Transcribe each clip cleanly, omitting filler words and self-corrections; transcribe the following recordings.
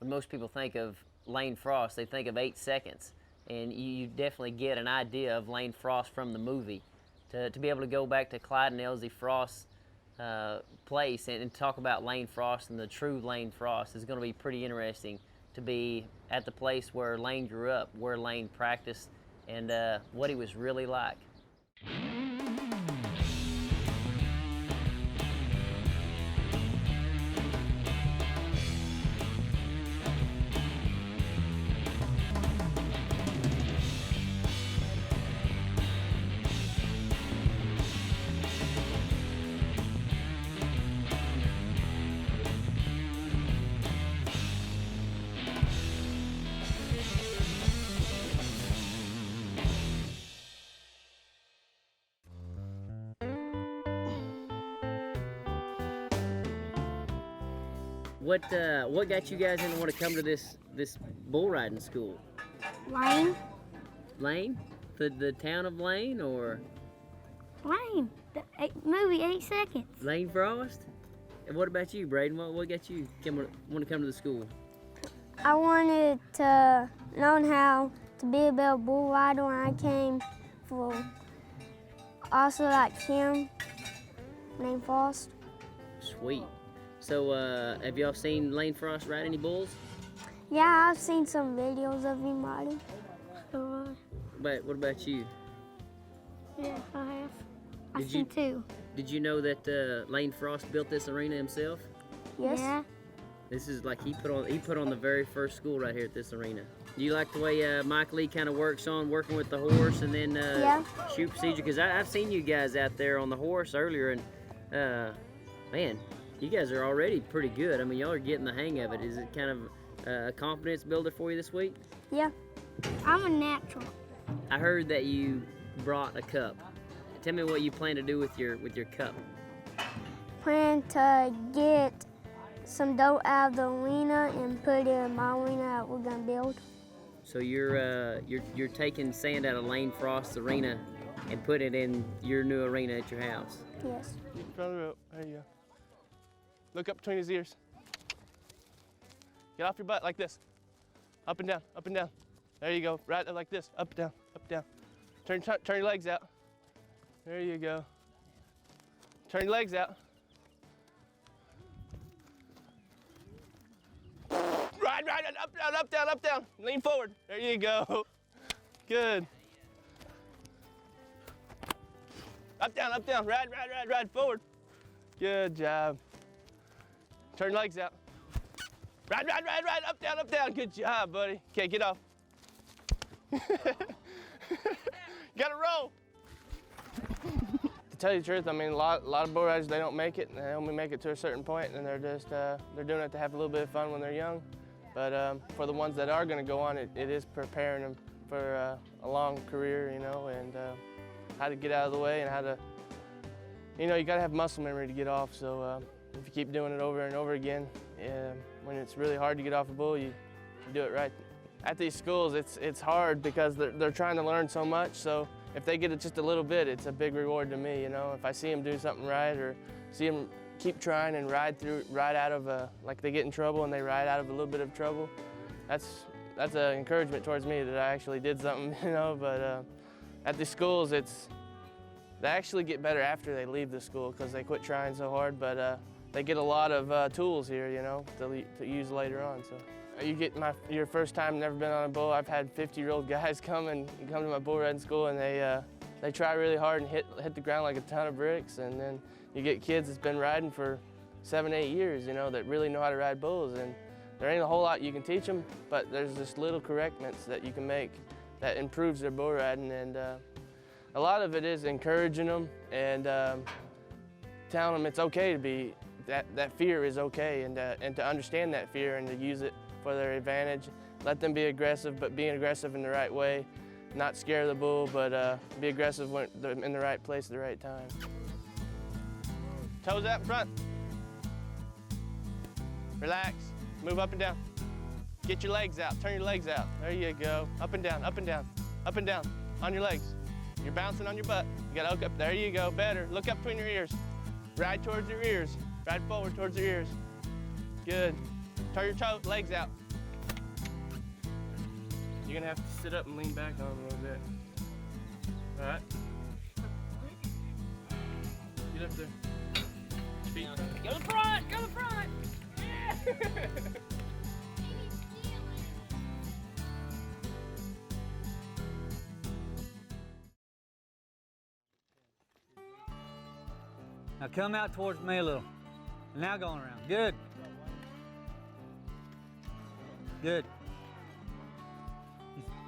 when most people think of Lane Frost, they think of 8 seconds. And you definitely get an idea of Lane Frost from the movie. To be able to go back to Clyde and Elsie Frost's place and talk about Lane Frost and the true Lane Frost is going to be pretty interesting, to be at the place where Lane grew up, where Lane practiced, and what he was really like. What got you guys into want to come to this bull riding school? Lane. Lane? The town of Lane, or? Lane. The movie 8 Seconds. Lane Frost? And what about you, Braden? What got you want to come to the school? I wanted to learn how to be a better bull rider when I came for also like him, named Frost. Sweet. So, have y'all seen Lane Frost ride any bulls? Yeah, I've seen some videos of him riding. But what about you? Yeah, I have. I've seen two. Did you know that Lane Frost built this arena himself? Yes. Yeah. This is like he put on the very first school right here at this arena. Do you like the way Mike Lee kind of working with the horse and then shoot procedure? Because I've seen you guys out there on the horse earlier, and man, you guys are already pretty good. I mean, y'all are getting the hang of it. Is it kind of a confidence builder for you this week? Yeah. I'm a natural. I heard that you brought a cup. Tell me what you plan to do with your cup. Plan to get some dough out of the arena and put it in my arena that we're gonna build. So you're taking sand out of Lane Frost's arena and put it in your new arena at your house. Yes. Get in front of the rope. There you go. Look up between his ears. Get off your butt like this. Up and down, up and down. There you go. Right like this. Up, down, up, down. Turn your legs out. There you go. Turn your legs out. Ride, up, down, up, down, up, down. Lean forward. There you go. Good. Up, down. Ride forward. Good job. Turn legs out. Ride, up, down. Good job, buddy. Okay, get off. Gotta roll. To tell you the truth, I mean, a lot of bull riders, they don't make it. They only make it to a certain point, and they're just they're doing it to have a little bit of fun when they're young. But for the ones that are going to go on, it is preparing them for a long career, you know, and how to get out of the way and how to, you know, you got to have muscle memory to get off. So if you keep doing it over and over again, when it's really hard to get off a bull, you do it right. At these schools, it's hard because they're trying to learn so much. So if they get it just a little bit, it's a big reward to me. You know, if I see them do something right or see them keep trying and ride out of like they get in trouble and they ride out of a little bit of trouble, that's an encouragement towards me that I actually did something. You know, but at these schools, they actually get better after they leave the school because they quit trying so hard. But they get a lot of tools here, you know, to use later on. So. You get your first time never been on a bull. I've had 50-year-old guys come to my bull riding school, and they try really hard and hit the ground like a ton of bricks. And then you get kids that's been riding for 7, 8 years, you know, that really know how to ride bulls. And there ain't a whole lot you can teach them, but there's just little correctments that you can make that improves their bull riding. And a lot of it is encouraging them and telling them it's okay to be that fear is okay, and to understand that fear and to use it for their advantage. Let them be aggressive, but being aggressive in the right way. Not scare the bull, but be aggressive when they're in the right place at the right time. Toes out in front. Relax, move up and down. Get your legs out, turn your legs out. There you go, up and down, up and down, up and down, on your legs. You're bouncing on your butt. You gotta look up, there you go, better. Look up between your ears. Ride towards your ears, ride forward towards your ears. Good. Turn your legs out. You're gonna have to sit up and lean back on him a little bit. All right. Get up there. Feet. Go to the front! Go to the front! Yeah! Now come out towards me a little. Now going around. Good. Good.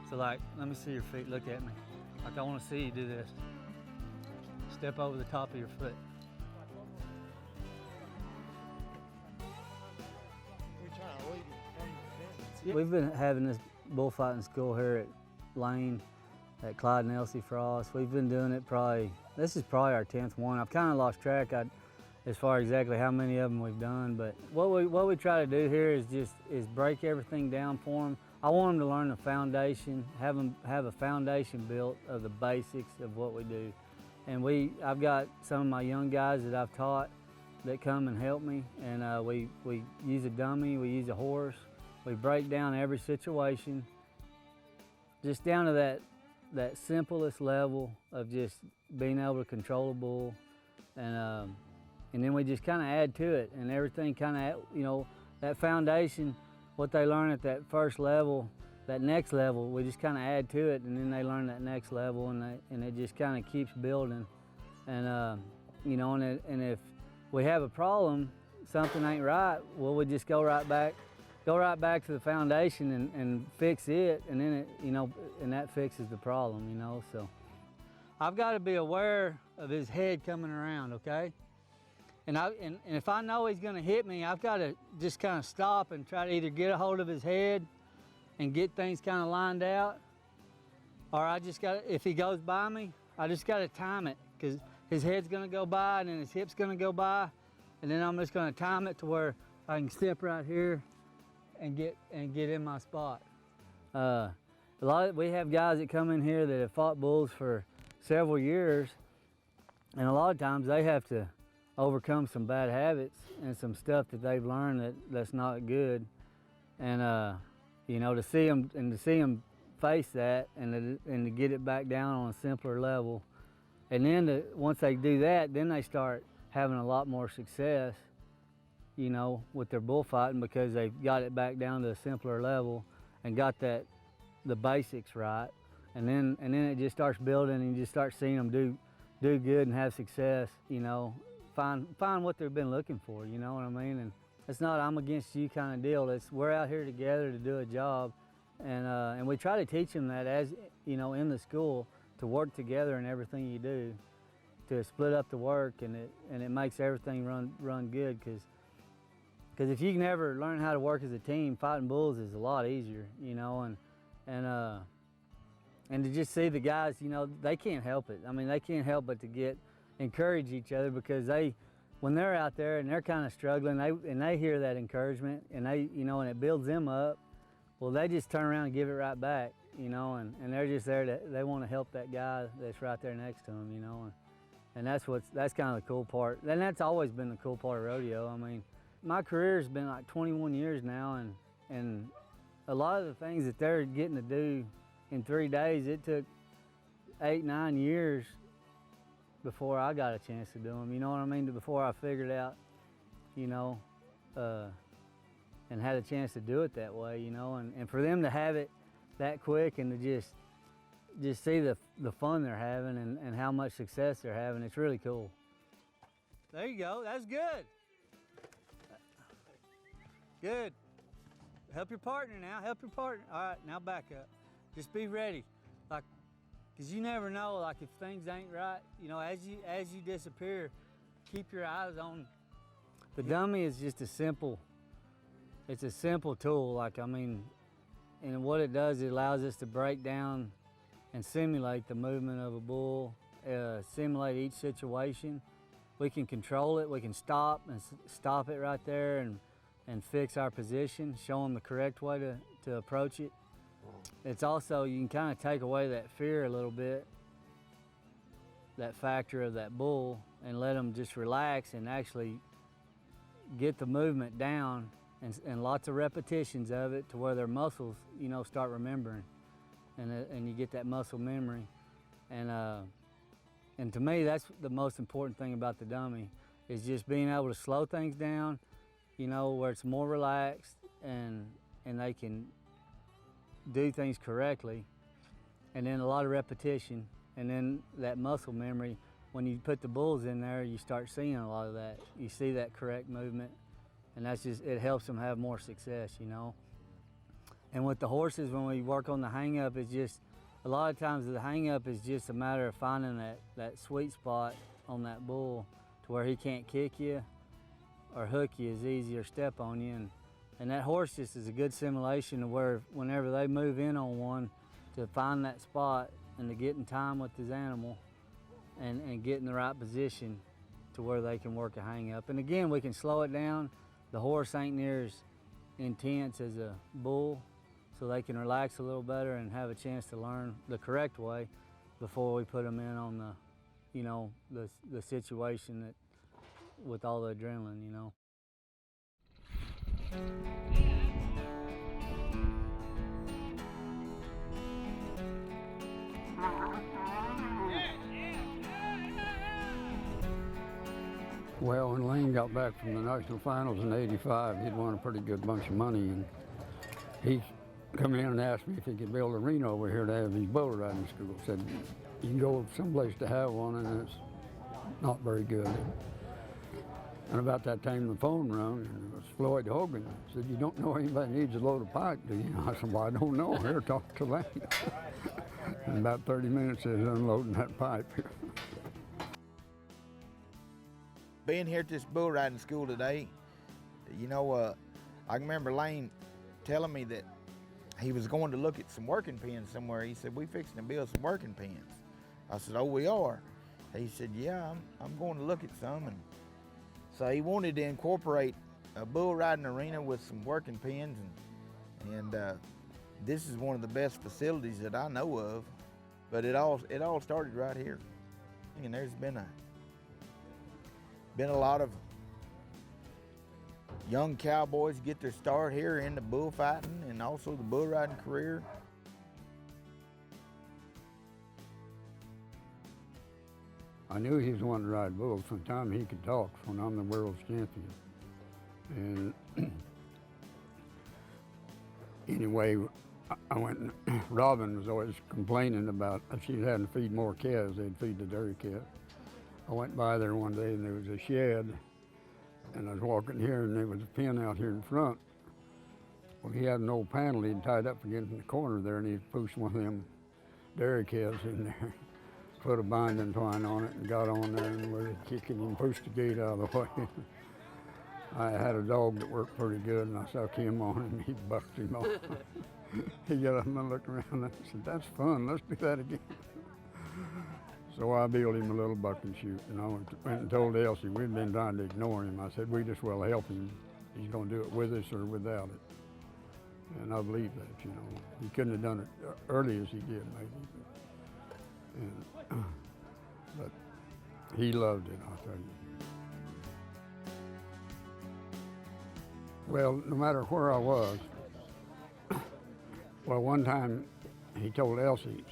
So like, let me see your feet. Look at me. Like I want to see you do this. Step over the top of your foot. We've been having this bullfighting school here at Lane, at Clyde and Elsie Frost. We've been doing it this is probably our 10th one. I've kind of lost track as far exactly how many of them we've done, but what we try to do here is break everything down for them. I want them to learn the foundation, have a foundation built of the basics of what we do. And I've got some of my young guys that I've taught that come and help me, and we use a dummy, we use a horse, we break down every situation, just down to that simplest level of just being able to control a bull, and then we just kind of add to it, and everything kind of, you know, that foundation, what they learn at that first level, that next level, we just kind of add to it, and then they learn that next level, and it just kind of keeps building, and you know, and if we have a problem, something ain't right, well, we just go right back to the foundation and fix it, and then it, you know, and that fixes the problem, you know. So I've got to be aware of his head coming around, okay? And if I know he's going to hit me, I've got to just kind of stop and try to either get a hold of his head and get things kind of lined out, or I just got to, if he goes by me, I just got to time it, because his head's going to go by and then his hip's going to go by, and then I'm just going to time it to where I can step right here and get in my spot. We have guys that come in here that have fought bulls for several years, and a lot of times they have to overcome some bad habits and some stuff that they've learned that's not good, and you know, to see them face that and to get it back down on a simpler level, and then once they do that, then they start having a lot more success, you know, with their bullfighting, because they've got it back down to a simpler level and got the basics right, and then it just starts building, and you just start seeing them do good and have success, you know, find what they've been looking for, you know what I mean? And it's not I'm against you kind of deal. It's we're out here together to do a job, and we try to teach them that, as you know, in the school, to work together in everything you do, to split up the work, and it makes everything run good, because if you can ever learn how to work as a team, fighting bulls is a lot easier, you know, and to just see the guys, you know, they can't help it. I mean, they can't help but to encourage each other, because when they're out there and they're kind of struggling, and they hear that encouragement, and you know, and it builds them up, well, they just turn around and give it right back, you know, and they're just there they want to help that guy that's right there next to them, you know, and that's kind of the cool part, and that's always been the cool part of rodeo. I mean, my career's been like 21 years now, and a lot of the things that they're getting to do in 3 days, it took 8-9 years before I got a chance to do them, you know what I mean? Before I figured out, you know, and had a chance to do it that way, you know, and for them to have it that quick, and to just see the fun they're having, and how much success they're having, it's really cool. There you go, that's good. Good. Help your partner now, help your partner. All right, now back up. Just be ready, like, because you never know, like, if things ain't right, you know, as you disappear, keep your eyes on. The dummy is just it's a simple tool, like, I mean, and what it does, it allows us to break down and simulate the movement of a bull, simulate each situation. We can control it, we can stop it right there, and fix our position, show them the correct way to approach it. It's also, you can kind of take away that fear a little bit, that factor of that bull, and let them just relax and actually get the movement down, and lots of repetitions of it, to where their muscles, you know, start remembering. and you get that muscle memory. And to me, that's the most important thing about the dummy, is just being able to slow things down, you know, where it's more relaxed and they can do things correctly. And then a lot of repetition, and then that muscle memory. When you put the bulls in there, you start seeing a lot of that. You see that correct movement, and that's just, it helps them have more success, you know. And with the horses, when we work on the hang-up, it's just, a lot of times the hang-up is just a matter of finding that sweet spot on that bull to where he can't kick you or hook you as easy or step on you. And that horse just is a good simulation of where whenever they move in on one, to find that spot and to get in time with his animal and get in the right position to where they can work a hang-up. And again, we can slow it down. The horse ain't near as intense as a bull, so they can relax a little better and have a chance to learn the correct way before we put them in on the, you know, the situation that with all the adrenaline, you know. Well, when Lane got back from the national finals in '85, he'd won a pretty good bunch of money, and he come in and asked me if he could build an arena over here to have his bull riding school. Said, you can go someplace to have one, and it's not very good. And about that time, the phone rang, and it was Floyd Hogan. He said, you don't know anybody needs a load of pipe, do you? I said, well, I don't know. Here, talk to Lane. In about 30 minutes, they was unloading that pipe. Being here at this bull riding school today, you know, I remember Lane telling me that he was going to look at some working pens somewhere. He said, we fixing to build some working pens. I said, oh, we are? He said, yeah, I'm going to look at some. And so he wanted to incorporate a bull riding arena with some working pens, and this is one of the best facilities that I know of. But it all started right here, and there's been a lot of young cowboys get their start here in the bullfighting and also the bull riding career. I knew he was wanting to ride bulls from the time he could talk, when I'm the world's champion. And anyway, I went, and Robin was always complaining about if she had to feed more calves, they'd feed the dairy calves. I went by there one day and there was a shed, and I was walking here and there was a pen out here in front. Well, he had an old panel he'd tied up against the corner there, and he'd pushed one of them dairy calves in there, put a binding twine on it, and got on there and was kicking and pushed the gate out of the way. I had a dog that worked pretty good, and I stuck him on him, he bucked him off. He got up and looked around and I said, that's fun, let's do that again. So I built him a little buck and shoot, and I went and told Elsie, we'd been trying to ignore him. I said, we just well help him. He's gonna do it with us or without it. And I believe that, you know. He couldn't have done it early as he did, maybe. But he loved it, I'll tell you. Well, no matter where I was, well, one time he told Elsie,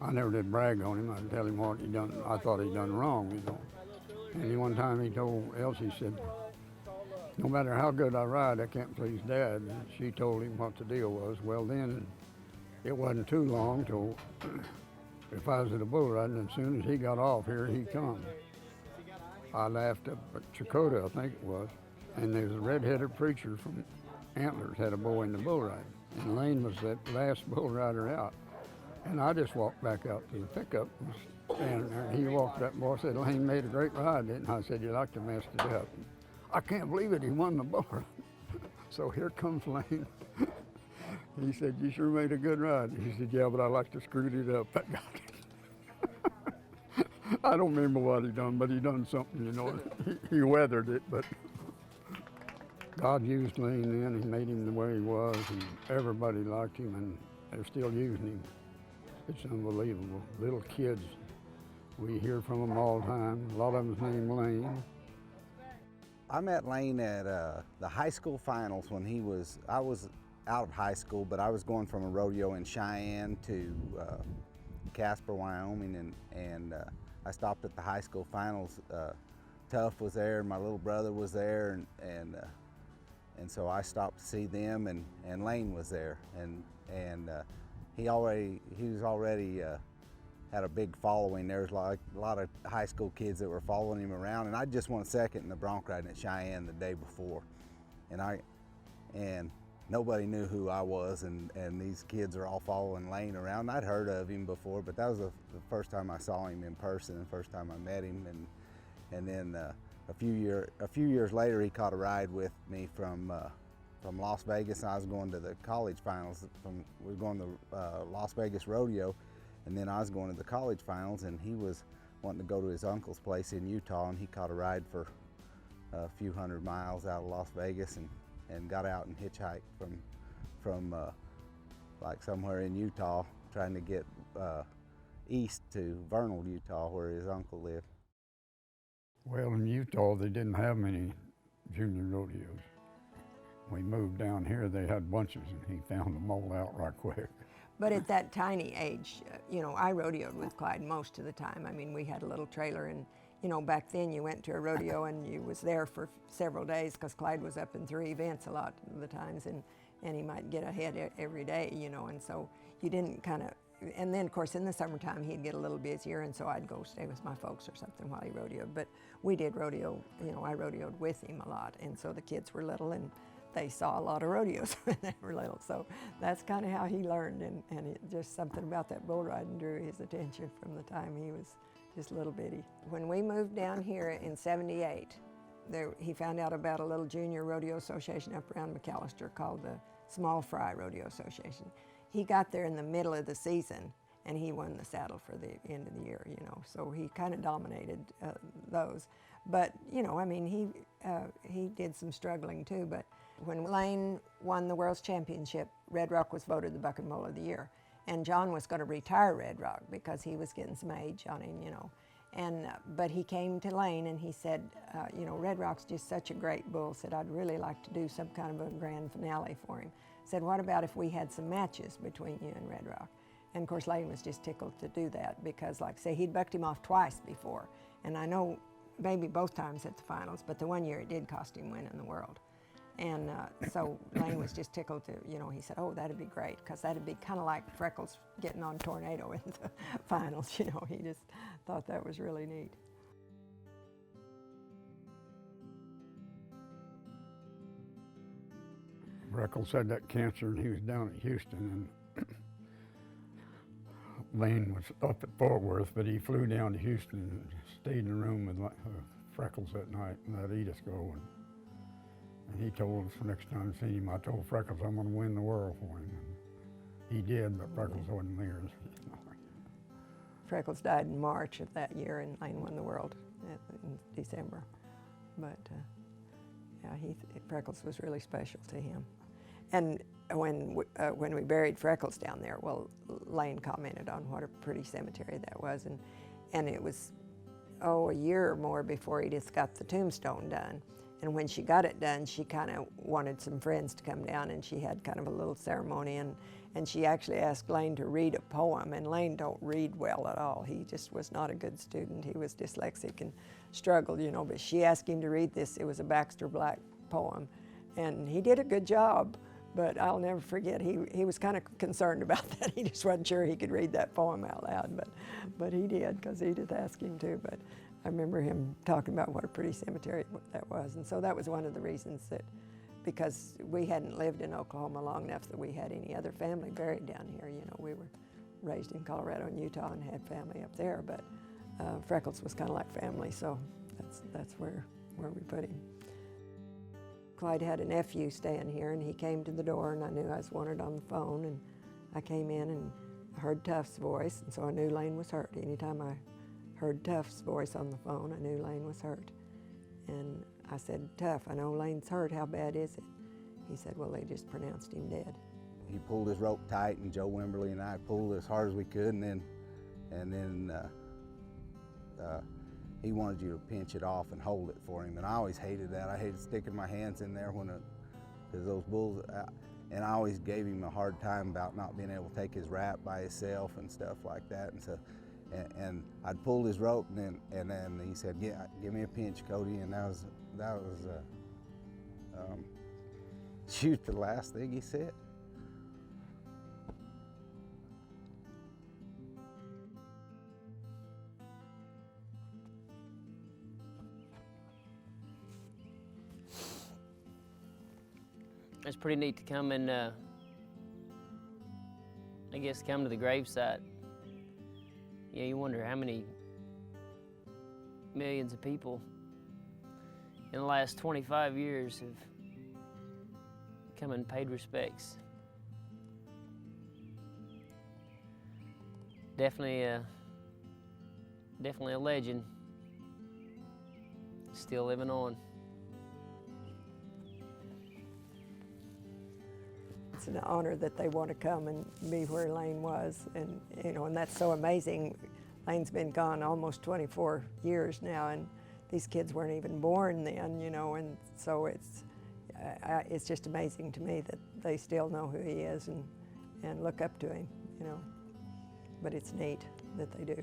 I never did brag on him. I'd tell him what he done. I thought he'd done wrong, you know. And one time he told Elsie, said, no matter how good I ride, I can't please Dad. And she told him what the deal was. Well, then it wasn't too long till if I was at a bull riding, as soon as he got off here, he come. I laughed up at Chakotah, I think it was, and there was a red-headed preacher from Antlers had a boy in the bull riding. And Lane was that last bull rider out. And I just walked back out to the pickup and was standing there. And he walked up and boy said, Lane made a great ride, didn't I? I said, you like to mess it up. I can't believe it, he won the bull ride. So here comes Lane. He said, you sure made a good ride. He said, yeah, but I like to screw it up. That got it. I don't remember what he done, but he done something, you know. He weathered it, but God used Lane then. He made him the way he was, and everybody liked him, and they're still using him. It's unbelievable. Little kids, we hear from them all the time. A lot of them's named Lane. I met Lane at the high school finals when I was out of high school, but I was going from a rodeo in Cheyenne to Casper, Wyoming, and I stopped at the high school finals. Tuff was there, and my little brother was there, and so I stopped to see them, and Lane was there, and he was already had a big following. There was like a lot of high school kids that were following him around, and I just won second in the bronc riding at Cheyenne the day before, and nobody knew who I was, and these kids are all following Lane around. I'd heard of him before, but that was the first time I saw him in person, and first time I met him, and then a few years later, he caught a ride with me from Las Vegas. I was going to the college finals. We were going to Las Vegas Rodeo, and then I was going to the college finals, and he was wanting to go to his uncle's place in Utah, and he caught a ride for a few hundred miles out of Las Vegas, and got out and hitchhiked from like somewhere in Utah, trying to get east to Vernal, Utah, where his uncle lived. Well, in Utah, they didn't have many junior rodeos. We moved down here, they had bunches, and he found them all out right quick. But at that tiny age, you know, I rodeoed with Clyde most of the time. I mean, we had a little trailer, and, you know, back then you went to a rodeo and you was there for several days, because Clyde was up in 3 events a lot of the times, and he might get ahead every day, you know, and so you didn't kind of, and then of course in the summertime he'd get a little busier, and so I'd go stay with my folks or something while he rodeoed. But we did rodeo, you know, I rodeoed with him a lot, and so the kids were little and they saw a lot of rodeos when they were little. So that's kind of how he learned, and it just something about that bull riding drew his attention from the time he was just little bitty. When we moved down here in '78, he found out about a little junior rodeo association up around McAllister called the Small Fry Rodeo Association. He got there in the middle of the season, and he won the saddle for the end of the year, you know, so he kind of dominated those. But, you know, I mean, he did some struggling too, but when Lane won the World's Championship, Red Rock was voted the Buck and Bull of the Year, and John was going to retire Red Rock because he was getting some age on him, you know. And but he came to Lane and he said, you know, Red Rock's just such a great bull. Said, I'd really like to do some kind of a grand finale for him. Said, what about if we had some matches between you and Red Rock? And of course, Lane was just tickled to do that because, like I say, he'd bucked him off twice before. And I know maybe both times at the finals, but the one year it did cost him winning the world. And so Lane was just tickled to, you know, he said, oh, that'd be great, because that'd be kind of like Freckles getting on Tornado in the finals, you know. He just thought that was really neat. Freckles had that cancer, and he was down at Houston, and Lane was up at Fort Worth, but he flew down to Houston and stayed in a room with Freckles that night and let Edith go. And he told us the next time I seen him, I told Freckles I'm going to win the world for him. And he did, but Freckles wasn't there. Freckles died in March of that year, and Lane won the world in December. But yeah, Freckles was really special to him. And when we buried Freckles down there, well, Lane commented on what a pretty cemetery that was, and it was, a year or more before he just got the tombstone done. And when she got it done, she kind of wanted some friends to come down, and she had kind of a little ceremony, and she actually asked Lane to read a poem, and Lane don't read well at all. He just was not a good student. He was dyslexic and struggled, you know, but she asked him to read this. It was a Baxter Black poem, and he did a good job, but I'll never forget, he was kind of concerned about that. He just wasn't sure he could read that poem out loud, but he did, because Edith asked him to. But I remember him talking about what a pretty cemetery that was. And so that was one of the reasons that, because we hadn't lived in Oklahoma long enough that we had any other family buried down here. You know, we were raised in Colorado and Utah and had family up there, but Freckles was kind of like family, so that's where we put him. Clyde had a nephew staying here, and he came to the door, and I knew I was wanted on the phone, and I came in and heard Tuff's voice, and so I knew Lane was hurt. Anytime I heard Tuff's voice on the phone, I knew Lane was hurt. And I said, Tuff, I know Lane's hurt, how bad is it? He said, well, they just pronounced him dead. He pulled his rope tight, and Joe Wimberly and I pulled as hard as we could, and then he wanted you to pinch it off and hold it for him, and I always hated that. I hated sticking my hands in there because those bulls, and I always gave him a hard time about not being able to take his rap by himself and stuff like that. And so, and I'd pulled his rope, and then he said, "Yeah, give me a pinch, Cody," and that was shoot, the last thing he said. It's pretty neat to come and, I guess, come to the gravesite. Yeah, you wonder how many millions of people in the last 25 years have come and paid respects. Definitely a legend, still living on. It's an honor that they want to come and be where Lane was, and and that's so amazing. Lane's been gone almost 24 years now, and these kids weren't even born then, and so it's just amazing to me that they still know who he is and look up to him, But it's neat that they do.